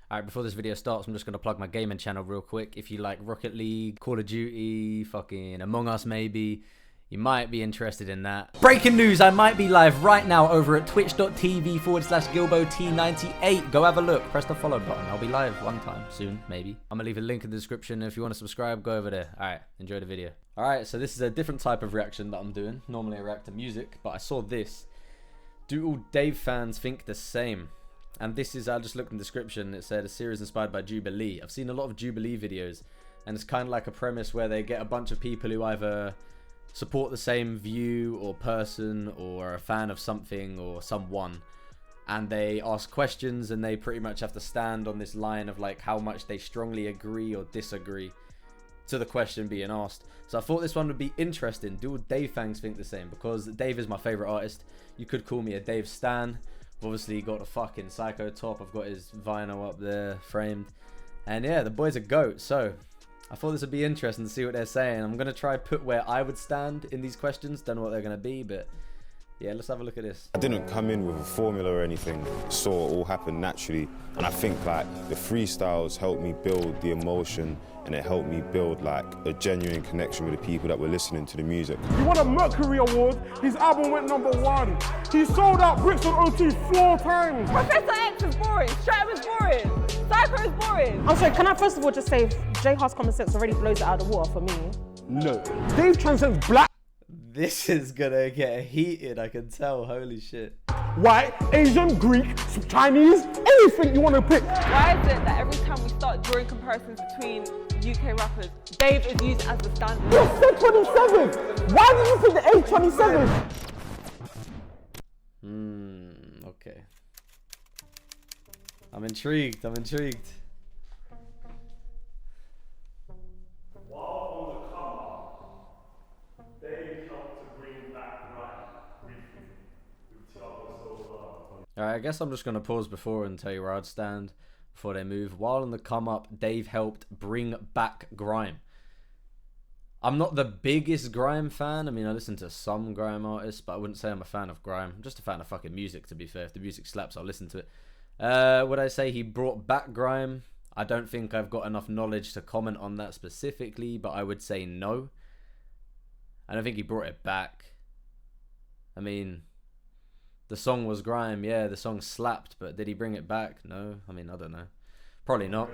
Alright, before this video starts, I'm just going to plug my gaming channel real quick. If you like Rocket League, Call of Duty, fucking Among Us maybe, you might be interested in that. Breaking news, I might be live right now over at twitch.tv/GilboT98. Go have a look, press the follow button. I'll be live one time soon, maybe. I'm going to leave a link in the description. If you want to subscribe, go over there. Alright, enjoy the video. Alright, so this is a different type of reaction that I'm doing. Normally I react to music, but I saw this. Do all Dave fans think the same? And this is, I just looked in the description, it said a series inspired by Jubilee. I've seen a lot of Jubilee videos, and it's kind of like a premise where they get a bunch of people who either support the same view or person or are a fan of something or someone, and they ask questions and they pretty much have to stand on this line of like how much they strongly agree or disagree to the question being asked. So I thought this one would be interesting. Do all Dave fans think the same? Because Dave is my favorite artist. You could call me a Dave stan. I've obviously got a fucking Psycho top. I've got his vinyl up there framed, and yeah, the boy's a goat. So I thought this would be interesting to see what they're saying. I'm gonna try put where I would stand in these questions. Don't know what they're gonna be, but yeah, let's have a look at this. I didn't come in with a formula or anything. Saw it all happen naturally, and I think like the freestyles helped me build the emotion, and it helped me build like a genuine connection with the people that were listening to the music. He won a Mercury Award, his album went #1. He sold out bricks on OT 4 times. Professor X is boring, Stratum is boring, Psycho is boring. I'm sorry, can I first of all just say J Hard's common sense already blows it out of the water for me? No. Dave transcends black, This is gonna get heated, I can tell. Holy shit. white, Asian, Greek, Chinese, anything you want to pick. Why is it that every time we start drawing comparisons between UK rappers, Dave is used as the standard? You said 27. Why did you pick the age 27? Okay. I'm intrigued. Alright, I guess I'm just going to pause before and tell you where I'd stand before they move. While on the come up, Dave helped bring back grime. I'm not the biggest grime fan. I mean, I listen to some grime artists, but I wouldn't say I'm a fan of grime. I'm just a fan of fucking music, to be fair. If the music slaps, I'll listen to it. Would I say he brought back grime? I don't think I've got enough knowledge to comment on that specifically, but I would say no. I don't think he brought it back. I mean, the song was grime, yeah, the song slapped, but did he bring it back? No, I mean, I don't know. Probably not.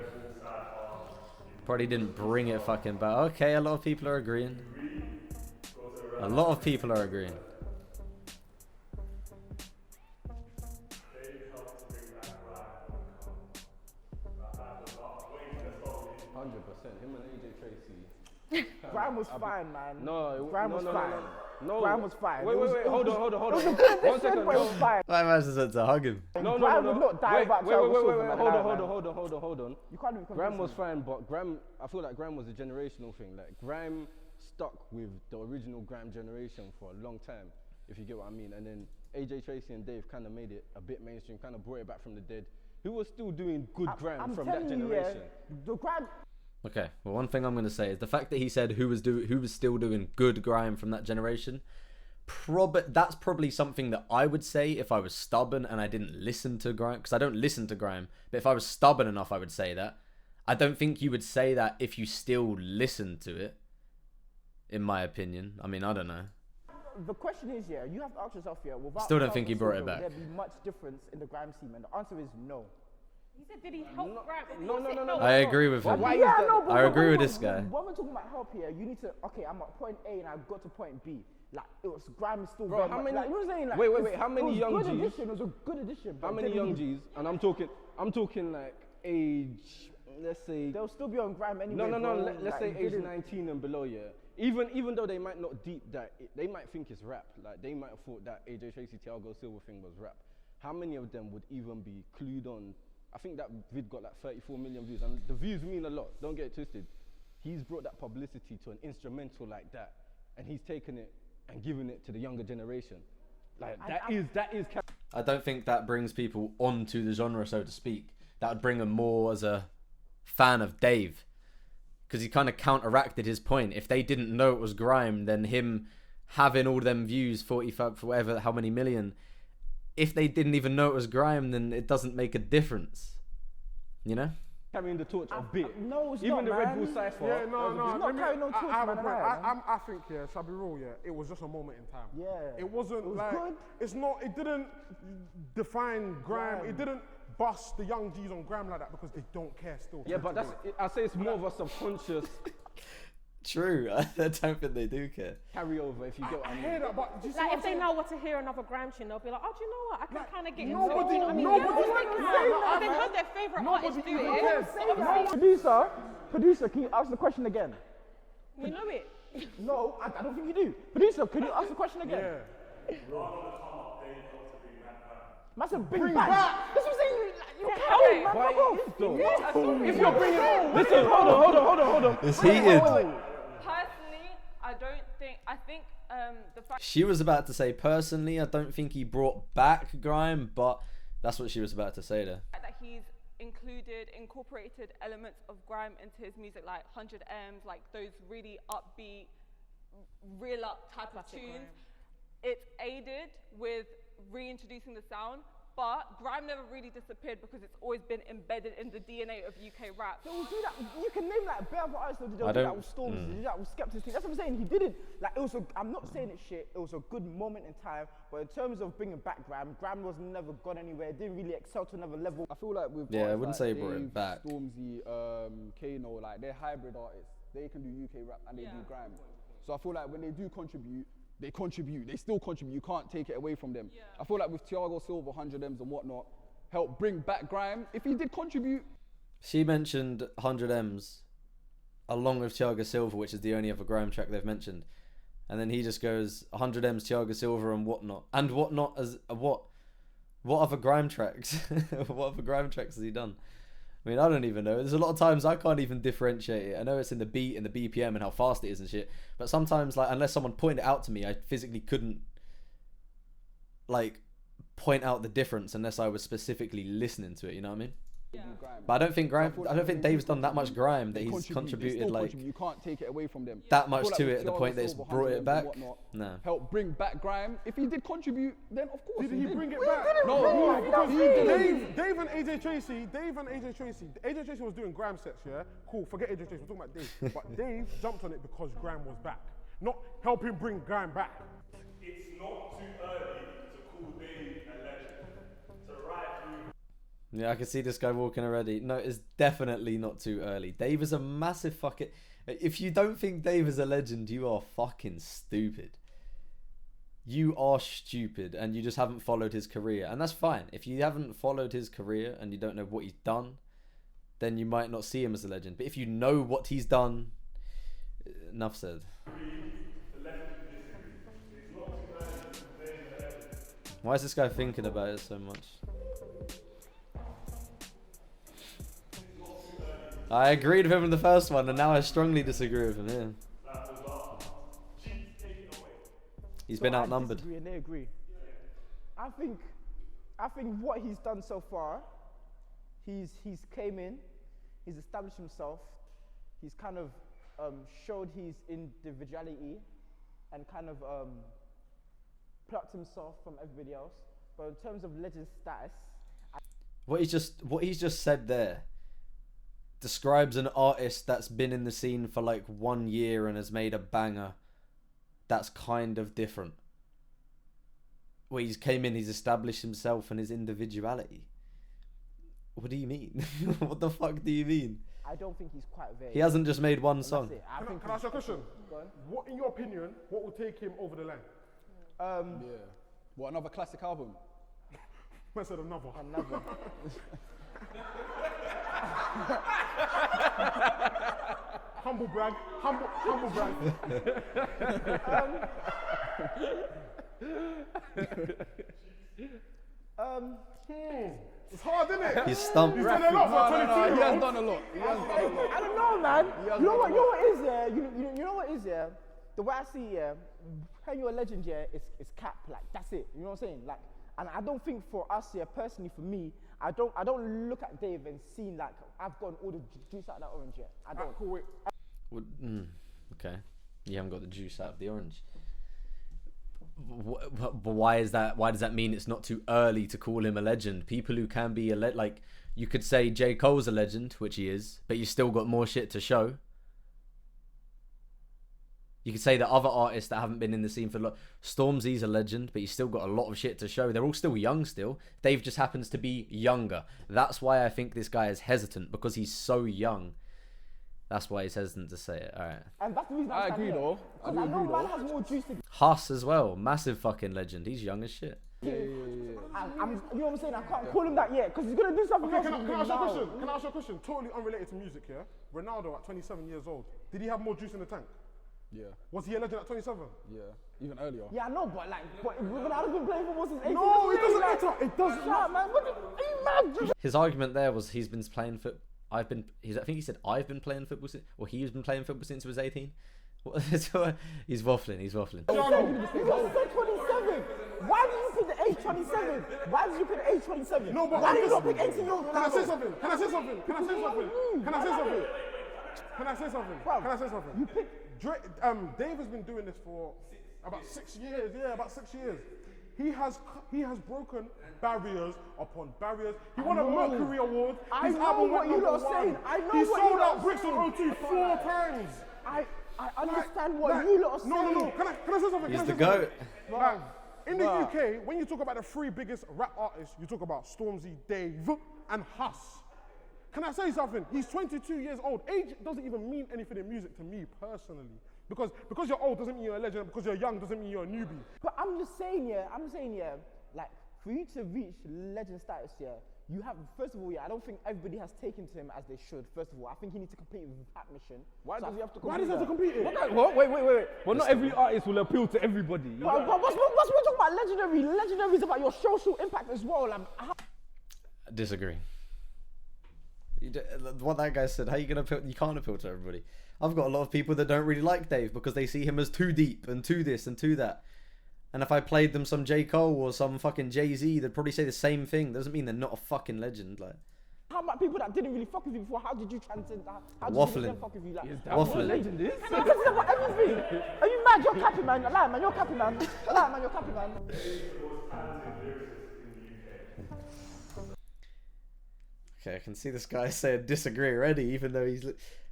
Probably didn't bring it fucking back. Okay, a lot of people are agreeing. A lot of people are agreeing. Grime was fine, man. No, Grime was fine. No. Grime was fine. Wait, hold on. It was a good One second. it was fine. My man just had to hug him. No. Grime would not die without Wait. Hold on. You can't even Grime was fine, but Grime, I feel like Grime was a generational thing. Like Grime stuck with the original Grime generation for a long time, if you get what I mean. And then AJ Tracy and Dave kind of made it a bit mainstream, kind of brought it back from the dead. Who was still doing good Grime from that generation? The Grime. Okay, well, one thing I'm going to say is the fact that he said who was still doing good grime from that generation, that's probably something that I would say if I was stubborn and I didn't listen to grime, because I don't listen to grime, but if I was stubborn enough, I would say that. I don't think you would say that if you still listen to it, in my opinion. I mean, I don't know. The question is, yeah, you have to ask yourself, yeah, without Still don't think he brought it back. Would there be much difference in the grime scene? And the answer is no. He said, did he help grime? No. I agree with him. Why is Yeah, that? no, but I agree with when this guy. When we're talking about help here, you need to, okay, I'm at point A and I got to point B. Like, it was grime is still Bro, very how much- many- like, you know what I'm saying? Like, wait, it's- how many it was young good Gs? addition, It was a good addition. How but many didn't young really- Gs? And I'm talking like age, let's say. They'll still be on grime anyway. No. bro. Let's Like, say you age didn't- 19 and below, yeah. Even though they might not deep that, they might think it's rap. Like they might have thought that AJ Tracy, Thiago Silva thing was rap. How many of them would even be clued on? I think that vid got like 34 million views, and the views mean a lot. Don't get it twisted. He's brought that publicity to an instrumental like that, and he's taken it and given it to the younger generation. Like that is. I don't think that brings people onto the genre, so to speak. That would bring them more as a fan of Dave, because he kind of counteracted his point. If they didn't know it was grime, then him having all them views, 45 for whatever, how many million, if they didn't even know it was grime, then it doesn't make a difference. You know? Carrying the torch a bit. No, it's Even not, the Red man. Bull Cypher. Yeah, no. He's not carrying no torch, I have a man, point. man. I think, yeah, shall I be real, yeah, it was just a moment in time. Yeah. It wasn't It was like, good. it's not, it didn't define grime. It didn't bust the young G's on grime like that because they don't care still. Yeah, but I say it's more of a subconscious True. I don't think they do care. carryover, if you get what I mean. hear that, but do you see Like what if they I'm know what to hear another grime tune, they'll be like, oh, do you know what? I can kind of get into nobody- it. Do you know what I mean? nobody- Yeah, of course they nobody- can. nobody- They've heard their favourite artist do even it. cares. Producer, can you ask the question again? You know it. No, I don't think you do. Producer, can you ask the question again? Yeah. Man said bring back. That's what I'm saying. You can't Okay. man. But Fuck off. it is though. Yeah. If you're bringing, listen, hold on. It's heated. Personally, I think the fact She was about to say, personally, I don't think he brought back grime, but that's what she was about to say there. that he's incorporated elements of grime into his music, like 100 M's, like those really upbeat, real up type of tunes. It's aided with reintroducing the sound, but grime never really disappeared because it's always been embedded in the DNA of UK rap. They will do that. You can name like bare other artists that did I that don't- with Storms, they did that with Skeptics. That's what I'm saying. He didn't. Like it was. I'm not saying it's shit. It was a good moment in time. But in terms of bringing back grime was never gone anywhere. It didn't really excel to another level. I feel like with Yeah, I artists wouldn't like say he brought it Dave, back. Stormzy, Kano, like they're hybrid artists. They can do UK rap and they do grime. So I feel like when they do contribute, they contribute. They still contribute. You can't take it away from them. I feel like with Thiago Silva, 100 M's and whatnot, help bring back grime. If he did contribute, She mentioned 100 M's along with Thiago Silva, which is the only other grime track they've mentioned. And then he just goes 100 M's, Thiago Silva, and whatnot. And whatnot as what? What other grime tracks? What other grime tracks has he done? I mean, I don't even know. There's a lot of times I can't even differentiate it. I know it's in the beat and the BPM and how fast it is and shit. But sometimes, like, unless someone pointed it out to me, I physically couldn't, like, point out the difference unless I was specifically listening to it. You know what I mean? But I don't think grime. I don't think Dave's done that much grime that they he's contribute. They contributed still like contribute. You can't take it away from them. that I much feel like to with it. At the Thiago point that it's Silva, brought 100 it M's back. and whatnot, No. help bring back grime. If he did contribute, then of course Did he bring it back? No, because he didn't. Dave and AJ Tracy, AJ Tracy was doing grime sets, yeah? Cool, forget AJ Tracy, we're talking about Dave. But Dave jumped on it because grime was back, not helping bring grime back. It's not too early to call Dave a legend. To write through. Yeah, I can see this guy walking already. No, it's definitely not too early. Dave is a massive fucking... If you don't think Dave is a legend, you are fucking stupid. You are stupid and you just haven't followed his career. And that's fine. If you haven't followed his career and you don't know what he's done, then you might not see him as a legend. But if you know what he's done, enough said. Why is this guy thinking about it so much? I agreed with him in the first one, and now I strongly disagree with him. Yeah. He's been outnumbered. I disagree and they agree. I think what he's done so far, he's came in, he's established himself, he's kind of showed his individuality, and kind of plucked himself from everybody else. But in terms of legend status, What he's just said there describes an artist that's been in the scene for like 1 year and has made a banger that's kind of different. Where he's came in, he's established himself and his individuality. What do you mean? What the fuck do you mean? I don't think he's quite there. He hasn't just made one And song. that's it. I think Can I ask you a question? Go on. What, in your opinion, what will take him over the line? Yeah. What, another classic album? I said another. Another. Humble brag. Humble brag. It's hard, isn't it? He's stumped. He's done a lot for a 22 He year has old. done a lot. He has done a lot. I don't know, man. You know what is yeah? You know what is yeah? The way I see yeah, when you're a legend yeah, it's cap. Like that's it. You know what I'm saying? Like, and I don't think for us here personally, for me, I don't look at Dave and see like I've gotten all the juice out of that orange yet. I don't. Cool, wait. Okay. You haven't got the juice out of the orange. But why is that? Why does that mean it's not too early to call him a legend? People who can be like, you could say J. Cole's a legend, which he is, but you still got more shit to show. You could say that other artists that haven't been in the scene for Stormzy's a legend, but he's still got a lot of shit to show. They're all still young still. Dave just happens to be younger. That's why I think this guy is hesitant, because he's so young. That's why he's hesitant to say it. All right. And that's the reason I agree though. I do agree man though. has more juice to Huss as well, massive fucking legend. He's young as shit. you know what I'm saying? I can't call him that yet because he's gonna do something Okay, else. can I ask you a question? Can I ask you a question? Totally unrelated to music, yeah? Ronaldo at 27 years old, did he have more juice in the tank? Yeah, Was he a legend at 27? yeah, even earlier. Yeah, I know, but Ronaldo's been playing football since 18. No, it doesn't matter. It doesn't Shut matter. up, man. Are you mad? His argument there was he's been playing foot. I think he said I've been playing football since, or he's been playing football since he was 18. He's waffling. He's waffling. You just said 27. Why did you pick the age 27? Why did you pick the age 27? No, but why did you not pick 18-year-old Can I say Ronaldo? something? Can I say something? Can I say something? Can I say something? Can I say something? Can I say something? You picked Dave has been doing this for about 6 years. Yeah, about 6 years. He has broken barriers upon barriers. He won a Mercury Award. I His know album what went you lot number are saying. one. I know He what you sold lot out are Brixton saying. O2 4 times. I understand what you lot are saying. No. Can I say something? He's Can I the say GOAT. something? Like, in the UK, when you talk about the 3 biggest rap artists, you talk about Stormzy, Dave, and Huss. Can I say something? He's 22 years old. Age doesn't even mean anything in music to me personally. Because you're old doesn't mean you're a legend. Because you're young doesn't mean you're a newbie. But I'm just saying, like, for you to reach legend status, you have, first of all, I don't think everybody has taken to him as they should, first of all. I think he needs to complete that mission. Why does he have to Why compete? does he have to compete it? What? Wait. Well, not every artist will appeal to everybody. But what's we talking about legendary? Legendary is about your social impact as well. Like, Disagree. What that guy said, how you gonna appeal? You can't appeal to everybody. I've got a lot of people that don't really like Dave because they see him as too deep and too this and too that. And if I played them some J. Cole or some fucking Jay-Z, they'd probably say the same thing. Doesn't mean they're not a fucking legend. Like, how about people that didn't really fuck with you before? How did you transcend that? How did Waffling. you make them fuck with you? Like, Waffling. Legend is. because it's about everything. Are you mad? You're capping, man. Lie, man. You're capping, man. Lie, man. You're capping, man. okay, I can see this guy saying disagree already, even though he's...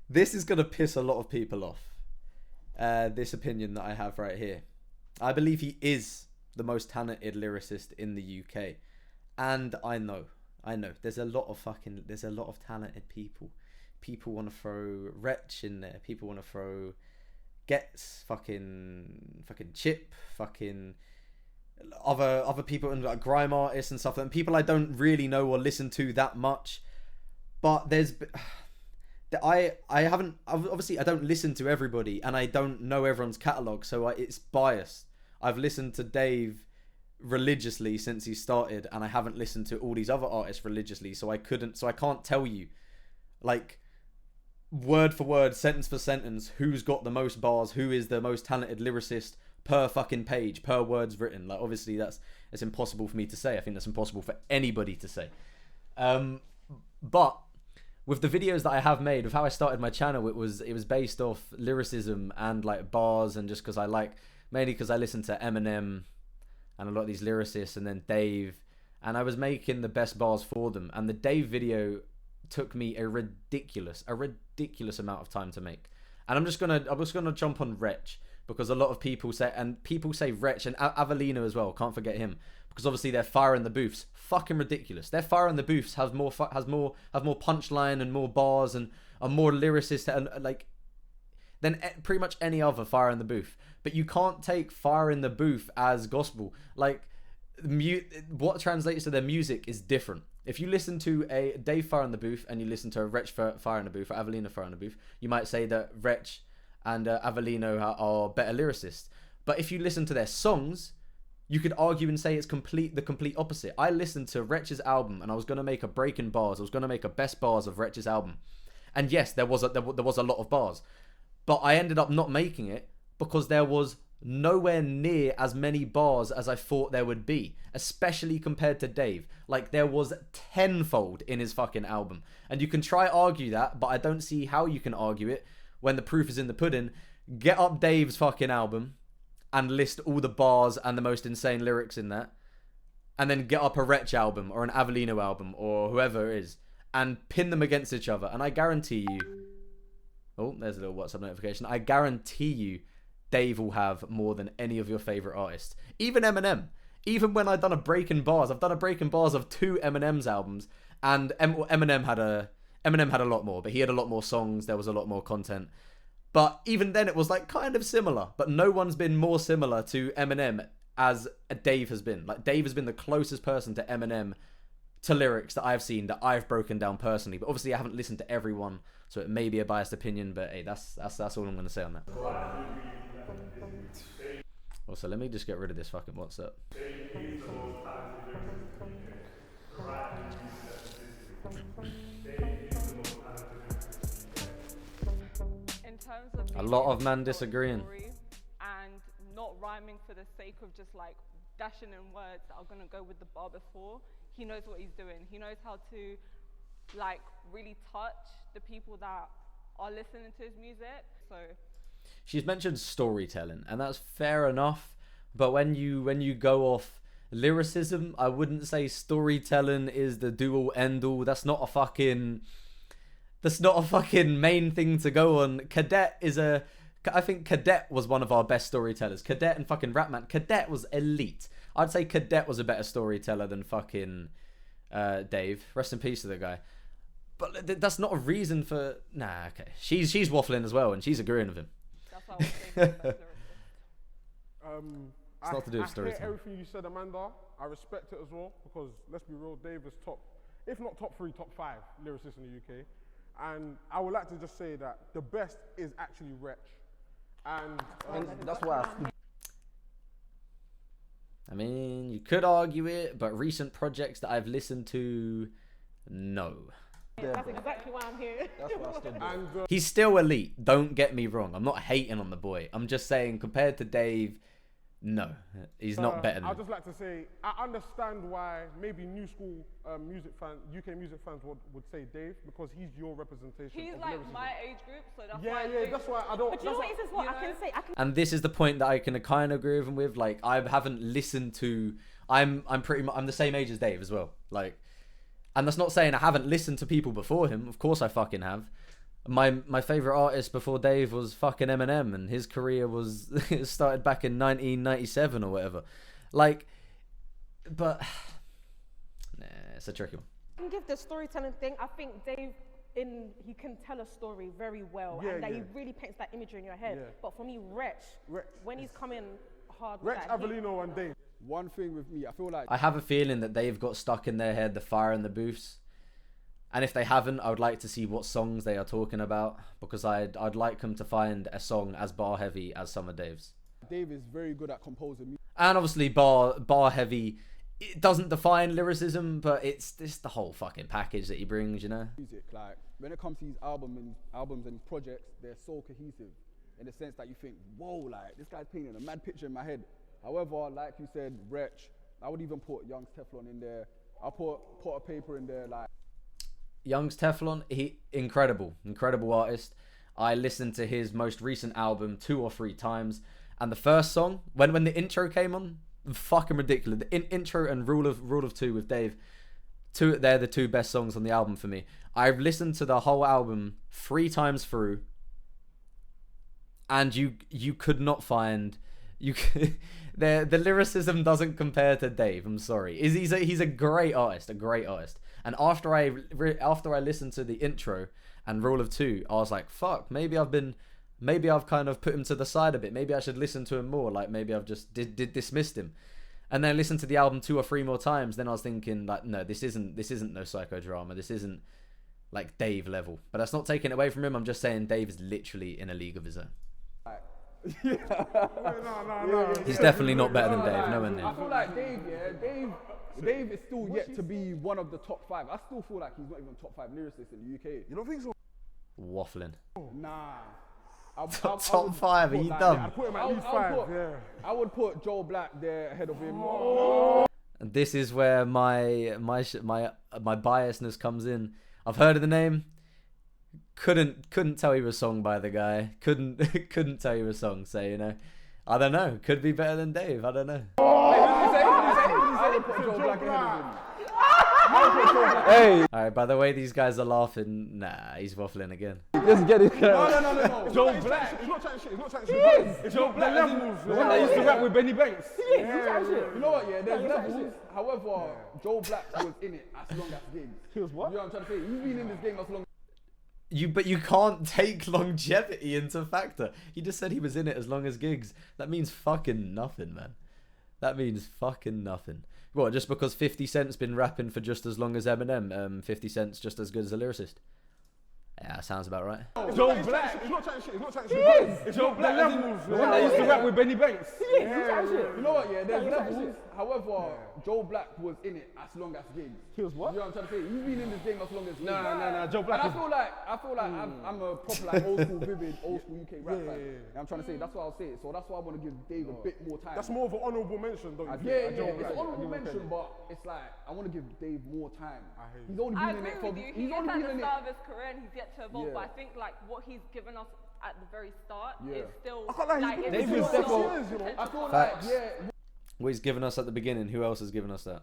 This is going to piss a lot of people off. This opinion that I have right here. I believe he is the most talented lyricist in the UK. And I know. There's a lot of talented people. People want to throw Wretch in there. People want to throw Gets, fucking Chip, fucking other people, and like grime artists and stuff, and people I don't really know or listen to that much. But there's... I haven't, obviously I don't listen to everybody and I don't know everyone's catalogue, so it's biased. I've listened to Dave religiously since he started, and I haven't listened to all these other artists religiously, so I can't tell you, like, word for word, sentence for sentence, who's got the most bars, who is the most talented lyricist per fucking page, per words written. Like, obviously it's impossible for me to say. I think that's impossible for anybody to say. But with the videos that I have made, with how I started my channel, it was based off lyricism and like bars, and just because I like, mainly because I listened to Eminem and a lot of these lyricists, and then Dave, and I was making the best bars for them. And the Dave video took me a ridiculous amount of time to make. And I'm just gonna jump on Wretch, because a lot of people say Wretch and Avelino as well. Can't forget him, because obviously their fire in the booths, fucking ridiculous. Their fire in the booths has more punchline and more bars and are more lyricist and like than pretty much any other fire in the booth. But you can't take fire in the booth as gospel. Like, what translates to their music is different. If you listen to a Dave Fire in the Booth and you listen to a Wretch Fire in the Booth or Avelino Fire in the Booth, you might say that Wretch and Avelino are better lyricists. But if you listen to their songs, you could argue and say it's the complete opposite. I listened to Wretch's album and I was going to make a break in bars. I was going to make a best bars of Wretch's album. And yes, there was a lot of bars. But I ended up not making it because there was nowhere near as many bars as I thought there would be, especially compared to Dave. Like, there was tenfold in his fucking album. And you can try argue that, but I don't see how you can argue it when the proof is in the pudding. Get up Dave's fucking album and list all the bars and the most insane lyrics in that, and then get up a Wretch album or an Avellino album or whoever it is and pin them against each other, and I guarantee you, oh, there's a little WhatsApp notification, I guarantee you Dave will have more than any of your favorite artists. Even Eminem. Even when I've done a Breaking Bars, I've done a Breaking Bars of 2 Eminem's albums, and Eminem had a lot more, but he had a lot more songs, there was a lot more content. But even then it was like kind of similar, but no one's been more similar to Eminem as Dave has been. Like, Dave has been the closest person to Eminem to lyrics that I've seen, that I've broken down personally. But obviously I haven't listened to everyone, so it may be a biased opinion, but hey, that's all I'm going to say on that. Also, let me just get rid of this fucking WhatsApp. In terms of A lot of man disagreeing. And not rhyming for the sake of just like dashing in words that are gonna go with the bar before. He knows what he's doing. He knows how to like really touch the people that are listening to his music. So She's mentioned storytelling, and that's fair enough. But when you go off lyricism, I wouldn't say storytelling is the do-all end-all. That's not a fucking main thing to go on. I think Cadet was one of our best storytellers. Cadet and fucking Rapman. Cadet was elite. I'd say Cadet was a better storyteller than fucking Dave. Rest in peace to the guy. But that's not a reason for... Nah, okay. She's waffling as well, and she's agreeing with him. that's why I was saying that's It's not to do with I storytelling. hear everything you said, Amanda. I respect it as well, because let's be real, Dave is top, if not top 3, top 5 lyricists in the UK. And I would like to just say that the best is actually Wretch. And that's why I stood. I mean, you could argue it, but recent projects that I've listened to, no. That's exactly why I'm here. That's why I stood there. and He's still elite, don't get me wrong. I'm not hating on the boy. I'm just saying, compared to Dave, no. He's not better than I'd him. just like to say, I understand why maybe new school music fans, UK music fans would say Dave, because he's your representation He's of like lyricism. my age group, so that's Yeah, why yeah, that's why I don't... But you know that's what? why- This is what I can say. I can And this is the point that I can kind of agree with him with. Like, I haven't listened to... I'm pretty much... I'm the same age as Dave as well. Like... And that's not saying I haven't listened to people before him. Of course I fucking have. My favourite artist before Dave was fucking Eminem, and his career was started back in 1997 or whatever. Like, but... Nah, it's a tricky one. I can give the storytelling thing. I think Dave, he can tell a story very well, Yeah, and that he yeah. really paints that imagery in your head. Yeah. But for me, Wretch, when he's coming hard with Wretch, that heat, Avellino and Dave. One thing with me, I feel like I have a feeling that they've got stuck in their head the fire in the booths. And if they haven't, I would like to see what songs they are talking about, because I'd like them to find a song as bar heavy as some of Dave's. Dave is very good at composing music. And obviously bar heavy, it doesn't define lyricism, but it's the whole fucking package that he brings, you know? Like, when it comes to these albums and his projects, they're so cohesive in the sense that you think, whoa, like, this guy's painting a mad picture in my head. However, like you said, Wretch, I would even put Young's Teflon in there. I'll put a paper in there, like. Young's Teflon, incredible artist. I listened to his most recent album 2 or 3 times, and the first song, when the intro came on, fucking ridiculous. The intro and Rule of Two with Dave, they're the 2 best songs on the album for me. I've listened to the whole album 3 times through, and you could not find the lyricism doesn't compare to Dave. I'm sorry. He's a great artist, And after I listened to the intro and Rule of Two, I was like, fuck, maybe I've kind of put him to the side a bit. Maybe I should listen to him more. Like, maybe I've just dismissed him. And then I listened to the album 2 or 3 more times. Then I was thinking, like, no, this isn't no psychodrama. This isn't like Dave level. But that's not taking it away from him. I'm just saying Dave is literally in a league of his own. No. He's definitely not better than Dave. No one I feel like Dave is still yet to be one of the top 5. I still feel like he's not even top 5 lyricists in the UK. You don't think so? Waffling. Nah. Top 5, are you dumb? I'd put him at least 5, yeah. I would put Joe Black there ahead of him. And this is where my biasness comes in. I've heard of the name. Couldn't tell you a song by the guy. Couldn't tell you a song. So, you know, I don't know. Could be better than Dave. I don't know. Hey, All right. By the way, these guys are laughing. Nah, he's waffling again. just get it. No. Joe Black. He's not chatting shit. He's not chatting shit. It's Joe Black. The levels. The one that used to rap with Benny Banks. He is. You know what? Yeah, there's levels. However, Joe Black was in it as long as gigs. He was what? You know what I'm trying to say? He's been in this game as long. But you can't take longevity into factor. He just said he was in it as long as gigs. That means fucking nothing, man. That means fucking nothing. What, just because 50 Cent's been rapping for just as long as Eminem, 50 Cent's just as good as a lyricist? Yeah, sounds about right. Joe Black. He's not chatting shit. He's not chatting He shit. is. It's Joe Black. the as in levels. The one that used to rap with Benny Banks. He is. You know what? Yeah, there's levels. However, Joe Black was in it as long as gigs. He was what? You know what I'm trying to say? He's been in this game as long as gigs. Nah. Joe Black. And I feel like I'm a proper like old school, vivid, old school UK rap fan. And I'm trying to say that's why I'll say it. So that's why I want to give Dave a bit more time. That's more of an honourable mention, don't you think? Yeah, Joe it's Black. an honourable mention, but it's like I want to give Dave more time. hear He's only I been in agree it for. with you. He's He's only at been the in it. start of his career and he's yet to evolve. Yeah. But I think like what he's given us at the very start is still I can't lie, like he's it's been David still Steppo. years, you know. I feel like Facts. What he's given us at the beginning, who else has given us that?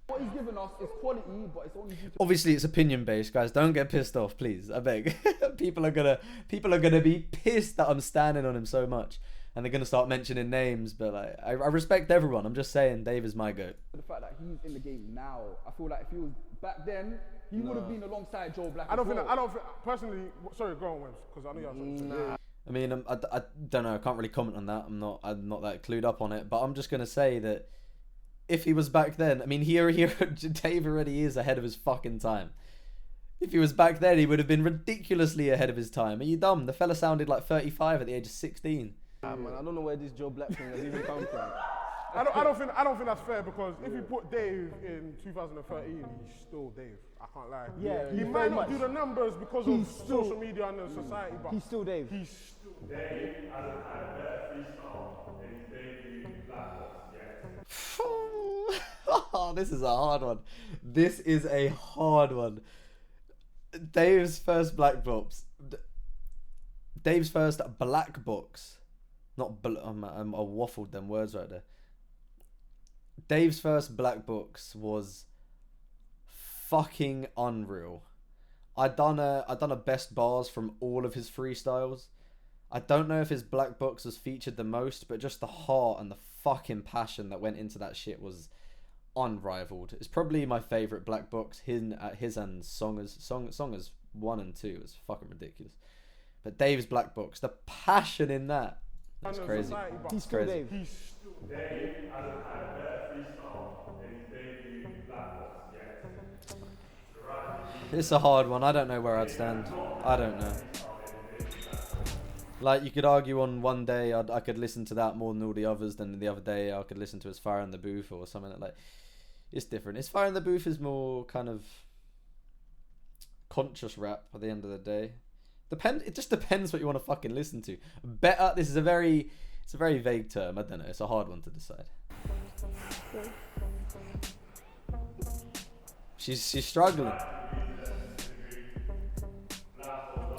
what he's given us is quality, but it's only due to Obviously, it's opinion based, guys. Don't get pissed off, please. I beg. people are gonna be pissed that I'm standing on him so much, and they're gonna start mentioning names. But like, I respect everyone. I'm just saying, Dave is my goat. the fact that he's in the game now. I feel like if he was back then, he would have been alongside Joe Black. I don't as think. well. I don't think. Personally, sorry, go on, Webs, because I know you're trying to say. I mean, I don't know. I can't really comment on that. I'm not that clued up on it. But I'm just gonna say that if he was back then, I mean, here, Dave already is ahead of his fucking time. If he was back then, he would have been ridiculously ahead of his time. Are you dumb? The fella sounded like 35 at the age of 16. Man, I don't know where this Joe Black thing has even come from. I don't think that's fair, because if you put Dave in 2013, he's still Dave. I can't lie. Yeah, he he's might very not much. do the numbers because He's of still- social media and the society, but He's still Dave. he's still Dave hasn't had a better freestyle in his debut Black Box yet. Oh, this is a hard one. This is a hard one. Dave's first black box. Dave's first black box. Not I waffled them words right there. Dave's first black box was fucking unreal. I done a best bars from all of his freestyles. I don't know if his black box was featured the most, but just the heart and the fucking passion that went into that shit was unrivaled. It's probably my favorite black box. His and Songer's 1 and 2 is fucking ridiculous. But Dave's black box, the passion in that's crazy. society, but He's still crazy. Dave. he's still Dave hasn't had a better freestyle in his debut Black Box yet. It's a hard one. I don't know where I'd stand. I don't know. Like, you could argue on one day I could listen to that more than all the others, then the other day I could listen to his Fire in the Booth or something like. It's different. His Fire in the Booth is more kind of conscious rap at the end of the day. It just depends what you want to fucking listen to. Better. This is a very vague term. I don't know. It's a hard one to decide. She's struggling.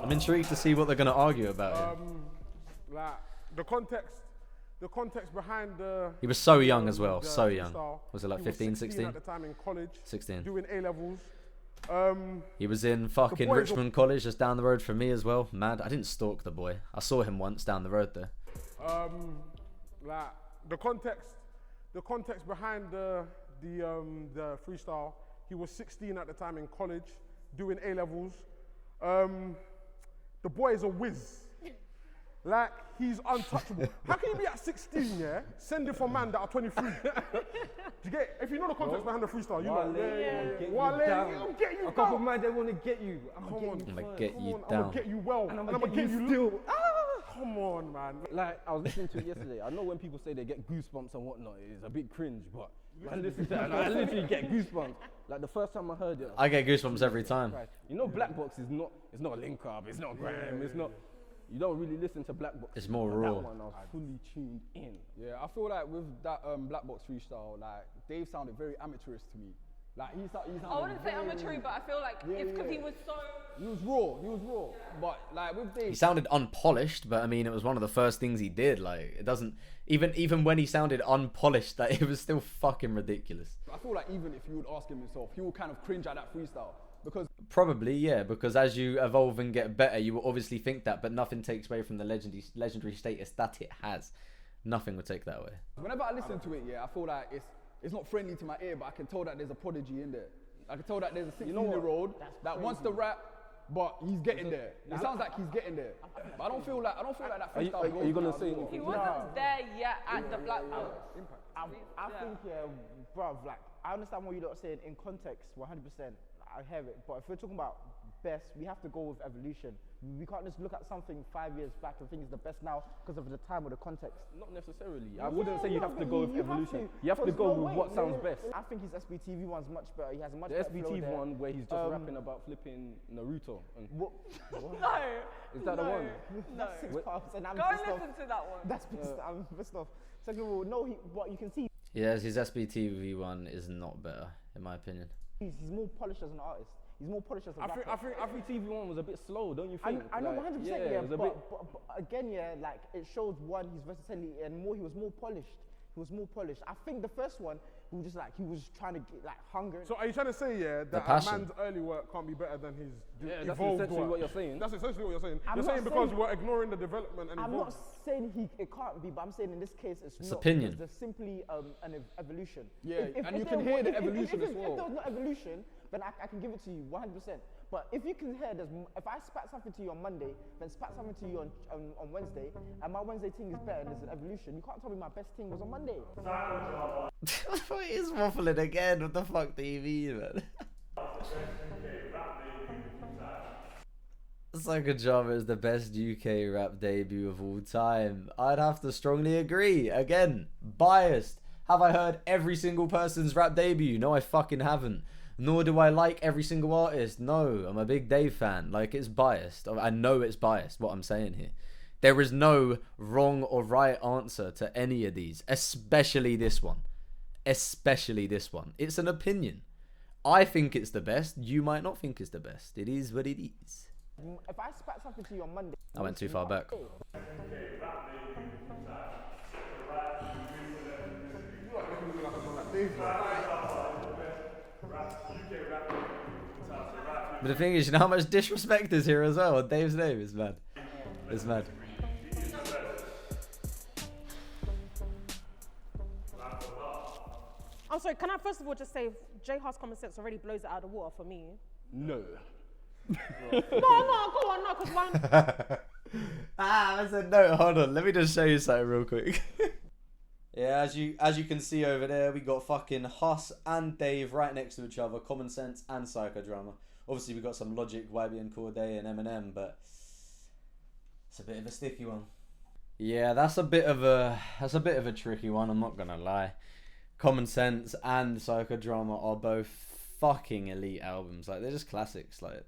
I'm intrigued to see what they're gonna argue about here. like the context behind the. He was so young as well. the So young. freestyle. Was it like He 15, 16 16? at the time in college, 16. doing A levels. He was in fucking boy's Richmond College, just down the road from me as well. Mad. I didn't stalk the boy. I saw him once down the road there. Like the context behind the freestyle. He was 16 at the time in college, doing A levels. The boy is a whiz. Like, he's untouchable. How can you be at 16, yeah, sending for man that are 23? Do you get? If you know the context behind the freestyle, you know. Wale, I'm getting you A couple down. man, they want to get you. I'm Come gonna on. get you. I'm gonna first. get Come you on, I'm down. gonna get you well, And I'm and I'm gonna gonna get get you you still. Come on, man. Like, I was listening to it yesterday. I know when people say they get goosebumps and whatnot, it's a bit cringe, but man, listen to that, and I literally get goosebumps. Like the first time I heard it, I get goosebumps every time. you know, Black Box is not. It's not a link up. It's not grime. It's not. You don't really listen to Black Box. It's more But raw. That one, I was fully tuned in. Yeah, I feel like with that Black Box freestyle, like Dave sounded very amateurish to me. Like he's I wouldn't say amateur, but I feel like because he was so. He was raw. But like with Dave, He sounded unpolished, but I mean, it was one of the first things he did. Like, it doesn't even when he sounded unpolished, that it was still fucking ridiculous. I feel like even if you would ask him himself, he would kind of cringe at that freestyle because Probably, yeah, because as you evolve and get better, you will obviously think that, but nothing takes away from the legendary status that it has. Nothing would take that away. whenever I listen to it, I feel like it's not friendly to my ear, but I can tell that there's a prodigy in there. I can tell that there's a 16-year-old that wants to rap, but he's getting there. It sounds like he's getting there. But I don't feel like that freestyle. are you gonna say He wasn't there yet at the Black Belt. I think, bruv, like, I understand what you're not saying in context, 100%. I hear it. But if we're talking about best, we have to go with evolution. We can't just look at something 5 years back and think it's the best now because of the time or the context. Not necessarily. I wouldn't say you have to go with evolution. You have to go with what sounds best. I think his SBTV one's much better. He has a much The better flow SBT there. one where he's just rapping about flipping Naruto. And What? No. is that the one? No. That's 6 pounds and I'm Go pissed off. listen to that one. That's pissed. I'm pissed off. Second of all, no, what you can see, Yeah, his SBTV one is not better, in my opinion. he's more polished as an artist. He's more polished as a rapper. I think TV one was a bit slow, don't you think? I know Like, 100%, it was a but, bit. but again, like it shows one his versatility and more. He was more polished. I think the first one, he was trying to get like hunger. So are you trying to say, that a passion. man's early work can't be better than his That's evolved essentially work? what you're saying. That's essentially what you're saying. I'm You're not saying because saying- we're ignoring the development and I'm evolvement. not saying it can't be, but I'm saying in this case it's not. opinion. Because there's simply an evolution. Yeah, and you there can hear the if- evolution if as If well. there was no evolution, then I can give it to you 100%. But if you can hear, if I spat something to you on Monday, then spat something to you on Wednesday, and my Wednesday thing is better and there's an evolution, you can't tell me my best thing was on Monday. He's waffling again. What the fuck do you mean, man? Psychodrama is the best UK rap debut of all time. I'd have to strongly agree. Again, biased. Have I heard every single person's rap debut? No, I fucking haven't. Nor do I like every single artist. No, I'm a big Dave fan. Like, it's biased. I know it's biased, what I'm saying here. There is no wrong or right answer to any of these, especially this one. Especially this one. It's an opinion. I think it's the best. You might not think it's the best. It is what it is. If I spat something to you on Monday, I went too far back. But the thing is, you know how much disrespect is here as well on Dave's name? It's mad. It's mad. I'm sorry, can I first of all just say J House Common Sense already blows it out of the water for me? No. No, go on, no, because one. I said no. Hold on, let me just show you something real quick. Yeah, as you can see over there, we got fucking Huss and Dave right next to each other, Common Sense and Psychodrama. Obviously, we got some Logic, YBN Corday, and Eminem, but it's a bit of a sticky one. Yeah, that's a bit of a tricky one. I'm not gonna lie. Common Sense and Psychodrama are both fucking elite albums. Like, they're just classics. Like,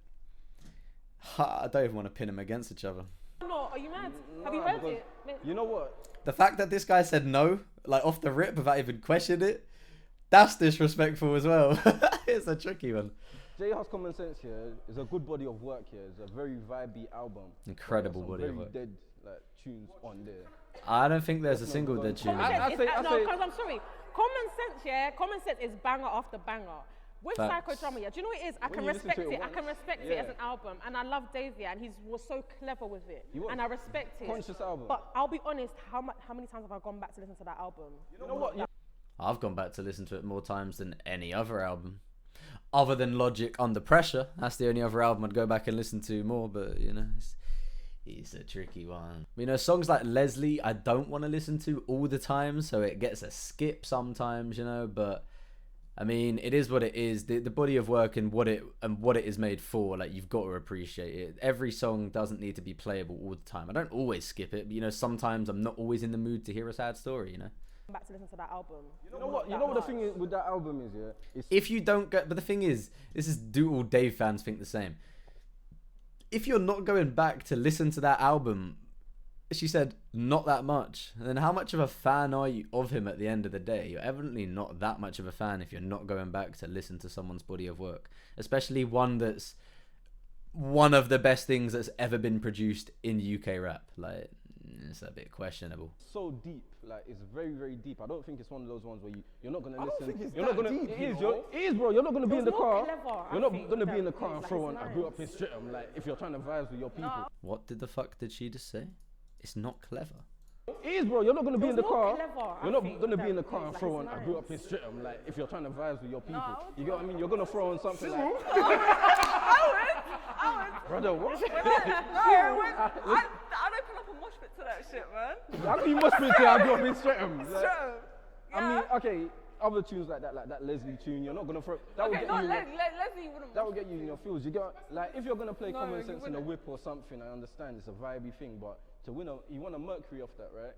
I don't even want to pin them against each other. No, are you mad? Have you heard it? You know what? The fact that this guy said no, like off the rip without even questioning it, that's disrespectful as well. It's a tricky one. J House Common Sense here is a good body of work here. It's a very vibey album. Incredible Some body of very work. dead like tunes on there. I don't think there's a single dead tune. I say- No, because I'm sorry. Common Sense is banger after banger. With Facts. Psychodrama, yeah, do you know what it is? I When can you listen respect to it it. I can once, respect it yeah. as an album, and I love Dave, yeah, and he was so clever with it, He was. and I respect it. Conscious album. But I'll be honest, how many times have I gone back to listen to that album? You know what? I've gone back to listen to it more times than any other album. Other than Logic Under Pressure. That's the only other album I'd go back and listen to more, but you know, it's a tricky one. You know, songs like Leslie, I don't want to listen to all the time, so it gets a skip sometimes, you know, but I mean, it is what it is. The body of work and what it is made for, like, you've got to appreciate it. Every song doesn't need to be playable all the time. I don't always skip it, but you know, sometimes I'm not always in the mood to hear a sad story, you know. Back to listen to that album. You know what? You know what the thing is with that album is, yeah. It's If you don't get, but the thing is, do all Dave fans think the same? If you're not going back to listen to that album She said, not that much. And then how much of a fan are you of him at the end of the day? You're evidently not that much of a fan if you're not going back to listen to someone's body of work. Especially one that's one of the best things that's ever been produced in UK rap. Like, it's a bit questionable. So deep, like it's very, very deep. I don't think it's one of those ones where you're not gonna I listen. don't think it's you're that not gonna. deep, It you is, know? it is, bro. You're not gonna be in the It's more car. clever, You're I not think, gonna be than in the car and it's throw like, on it's "I grew up in nice. Streatham." Like if you're trying to vibe with your people. What did the fuck did she just say? It's not clever. It is, bro. You're not gonna be in the It's more car. clever, I You're not think, gonna be than in the car and it's throw like, on it's "I grew up in nice. Streatham." Like if you're trying to vibe with your people, you get what I mean. You're gonna throw on something like, brother, what? I don't put up a mosh pit to that shit, man. How can you must be "I grew up in Streatham"? Like, Straight. I mean, okay, other tunes like that Leslie tune, you're not gonna throw. That will Okay, get not you. Leslie wouldn't. That will get you in your feels. You get like if you're gonna play No, Common you Sense in a wouldn't. whip or something. I understand it's a vibey thing, but to win you want a Mercury off that, right?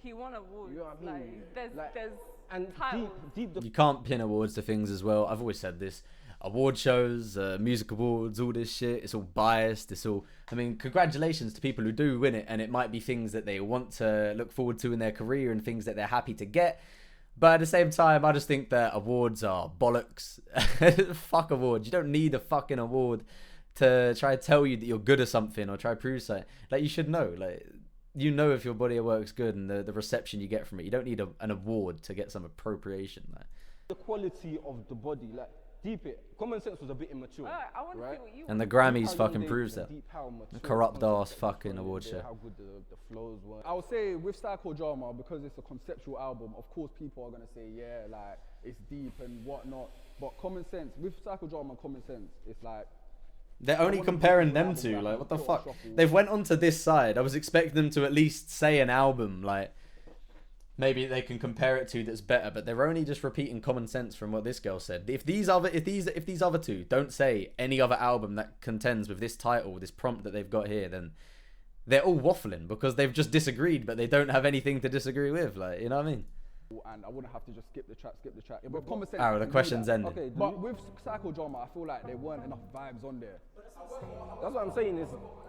He won awards. You know what I mean? Like, there's And titles. deep. You can't pin awards to things as well. I've always said this. Award shows, music awards, all this shit, it's all biased. It's all, I mean, congratulations to people who do win it, and it might be things that they want to look forward to in their career and things that they're happy to get. But at the same time, I just think that awards are bollocks. Fuck awards. You don't need a fucking award to try to tell you that you're good at something or try to prove something. Like, you should know. Like, you know if your body of work's good and the reception you get from it. You don't need an award to get some appropriation. Like, The quality of the body, like deep it. Common Sense was a bit immature, I want to right? see what you and the Deep how Grammys young fucking they proves were, that. deep how mature Corrupt Common ass Sense fucking was, award the- show. How good the flows were. I would say with Psychodrama, because it's a conceptual album, of course people are gonna say, yeah, like it's deep and whatnot. But Common Sense, with Psychodrama and Common Sense, it's like They're only wanna comparing do them album two. like Like, what the Sort of fuck? Shuffle. They've went onto this side. I was expecting them to at least say an album. Like, maybe they can compare it to that's better. But they're only just repeating Common Sense from what this girl said. If these other two don't say any other album that contends with this title, this prompt that they've got here, then they're all waffling because they've just disagreed, but they don't have anything to disagree with. Like, you know what I mean? and I wouldn't have to just skip the track. With Common Sense, Alright, I the can do question's that. ending. Okay, But with Psychodrama, I feel like there weren't enough vibes on there. that's what I'm saying is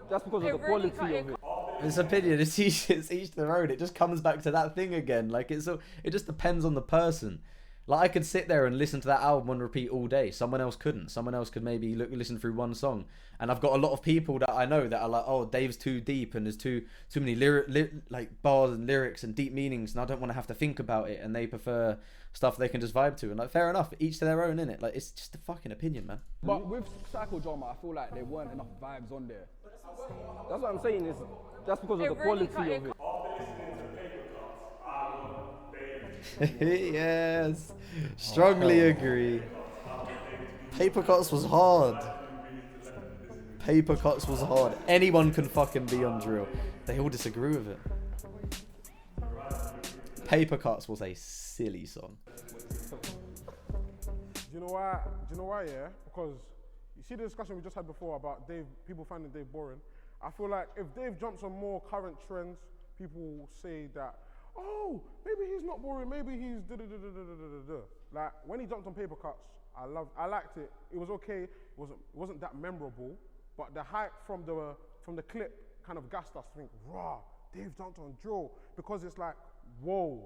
that's because of It the really quality of it. It's opinion. It's each their own. It just comes back to that thing again. Like, it just depends on the person. Like, I could sit there and listen to that album on repeat all day. Someone else couldn't. Someone else could maybe listen through one song. And I've got a lot of people that I know that are like, oh, Dave's too deep and there's too many like bars and lyrics and deep meanings, and I don't want to have to think about it. And they prefer stuff they can just vibe to. And like, fair enough, each to their own, innit? Like, it's just a fucking opinion, man. But with Psychodrama, I feel like there weren't enough vibes on there. That's what I'm saying is that's because of the really quality of it. Yes, strongly agree. Paper Cuts was hard. Paper Cuts was hard. Anyone can fucking be on drill. They all disagree with it. Paper Cuts was a silly song. Do you know why? Yeah, because you see the discussion we just had before about Dave, people finding Dave boring. I feel like if Dave jumps on more current trends, people will say that, oh, maybe he's not boring, maybe he's da-da-da-da-da-da-da-da. Like, when he jumped on Paper Cuts, I liked it. It was okay. It wasn't that memorable, but the hype from the clip kind of gassed us to think, rah, Dave jumped on drill, because it's like, whoa.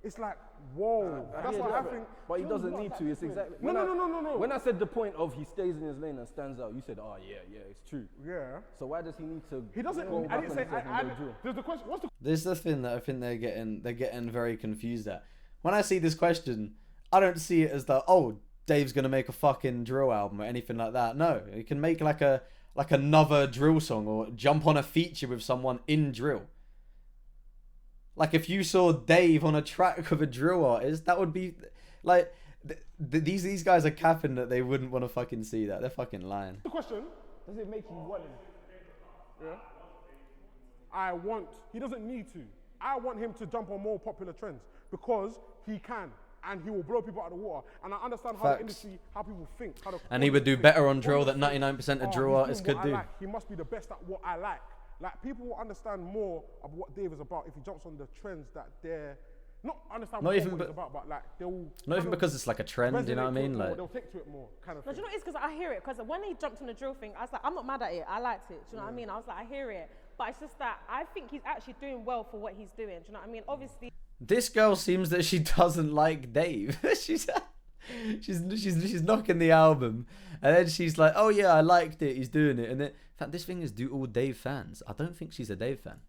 It's like, whoa. That's what I think. But he doesn't need to. It's exactly. No. When I said the point of he stays in his lane and stands out, you said, oh yeah, it's true. Yeah. So why does he need to? He doesn't. go I back didn't on say. himself and go drill? There's the question. What's the This is the thing that I think they're getting very confused at. When I see this question, I don't see it as the, oh, Dave's gonna make a fucking drill album or anything like that. No, he can make like another drill song or jump on a feature with someone in drill. Like, if you saw Dave on a track with a drill artist, that would be like these guys are capping that they wouldn't want to fucking see that. They're fucking lying. question? Does it make you want him? Yeah. He doesn't need to. I want him to jump on more popular trends because he can, and he will blow people out of the water. And I understand how Facts. the industry, how people think. And he would do better on drill than 99% of drill artists could do. He must be the best at what I like. Like, people will understand more of what Dave is about if he jumps on the trends that they're not understand Not what even he's but- about, but like they'll Not even because it's like a trend, you know what I resonate to it mean? more, Like, they'll take to it more, kind of No, do thing. you know what it is? Because I hear it. Because when he jumped on the drill thing, I was like, I'm not mad at it. I liked it. Do you know what I mean? I was like, I hear it. But it's just that I think he's actually doing well for what he's doing. Do you know what I mean? Obviously. This girl seems that she doesn't like Dave. she's knocking the album, and then she's like, "Oh yeah, I liked it. He's doing it." And then, in fact, this thing is do all Dave fans. I don't think she's a Dave fan.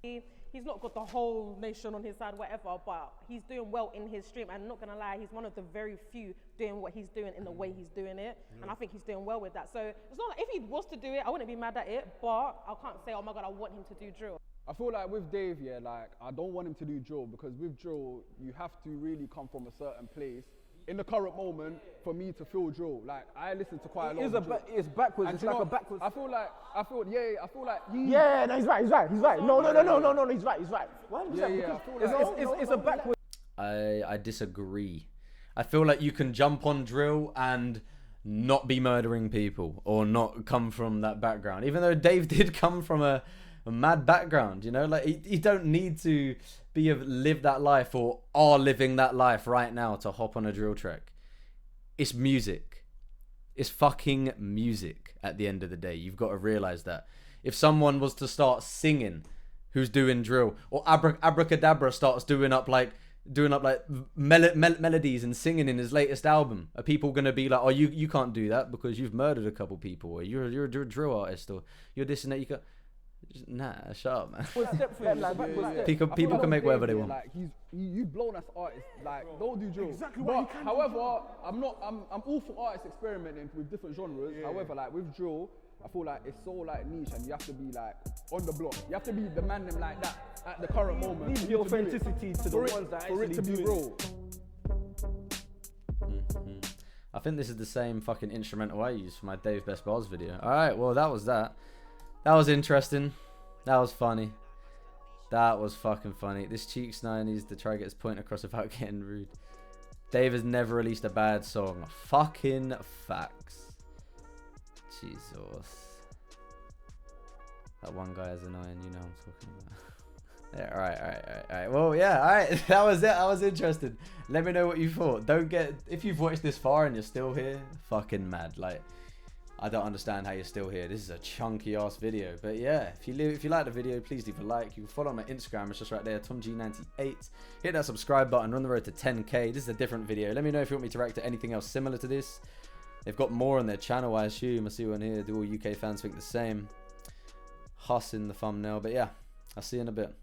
He's not got the whole nation on his side, whatever, but he's doing well in his stream. And not gonna lie, he's one of the very few doing what he's doing in the way he's doing it. And I think he's doing well with that. So it's not like if he was to do it, I wouldn't be mad at it, but I can't say, oh my God, I want him to do drill. I feel like with Dave, yeah, like I don't want him to do drill, because with drill, you have to really come from a certain place in the current moment for me to feel drill. Like I listen to quite a lot of drill. It's backwards. And It's you like know, a backwards. I feel like Yeah, no, he's right. No, he's right. Why? It's a backwards. I disagree. I feel like you can jump on drill and not be murdering people or not come from that background. Even though Dave did come from a mad background, you know, like he don't need to live that life or are living that life right now to hop on a drill track. It's music. It's fucking music at the end of the day. You've got to realize that. If someone was to start singing who's doing drill, or Abracadabra starts doing up melodies and singing in his latest album, are people gonna be like, oh, you can't do that because you've murdered a couple people, or you're a drill artist, or you're this and that? You got nah, shut up, man. People can make whatever they want. Like you've blown us artists. Like don't do drill. Exactly but what you can however, I'm all for artists experimenting with different genres. However, like with drill, I feel like it's so like niche, and you have to be like on the block. You have to be the man them like that at the current moment. Leave the authenticity to the ones that for it to be real. I think this is the same fucking instrumental I used for my Dave Best Bars video. Alright, well that was that. That was interesting. That was funny. That was fucking funny. This Cheeks 9 needs to try to get his point across without getting rude. Dave has never released a bad song. Fucking facts. Jesus. That one guy is annoying, you know what I'm talking about. Yeah, alright. Well, yeah, alright. That was it. I was interested. Let me know what you thought. If you've watched this far and you're still here, fucking mad. Like, I don't understand how you're still here. This is a chunky ass video. But yeah, if you like the video, please leave a like. You can follow my Instagram. It's just right there, TomG98. Hit that subscribe button. We're on the road to 10k. This is a different video. Let me know if you want me to react to anything else similar to this. They've got more on their channel, I assume. I see one here. Do all UK fans think the same? Huss in the thumbnail. But yeah, I'll see you in a bit.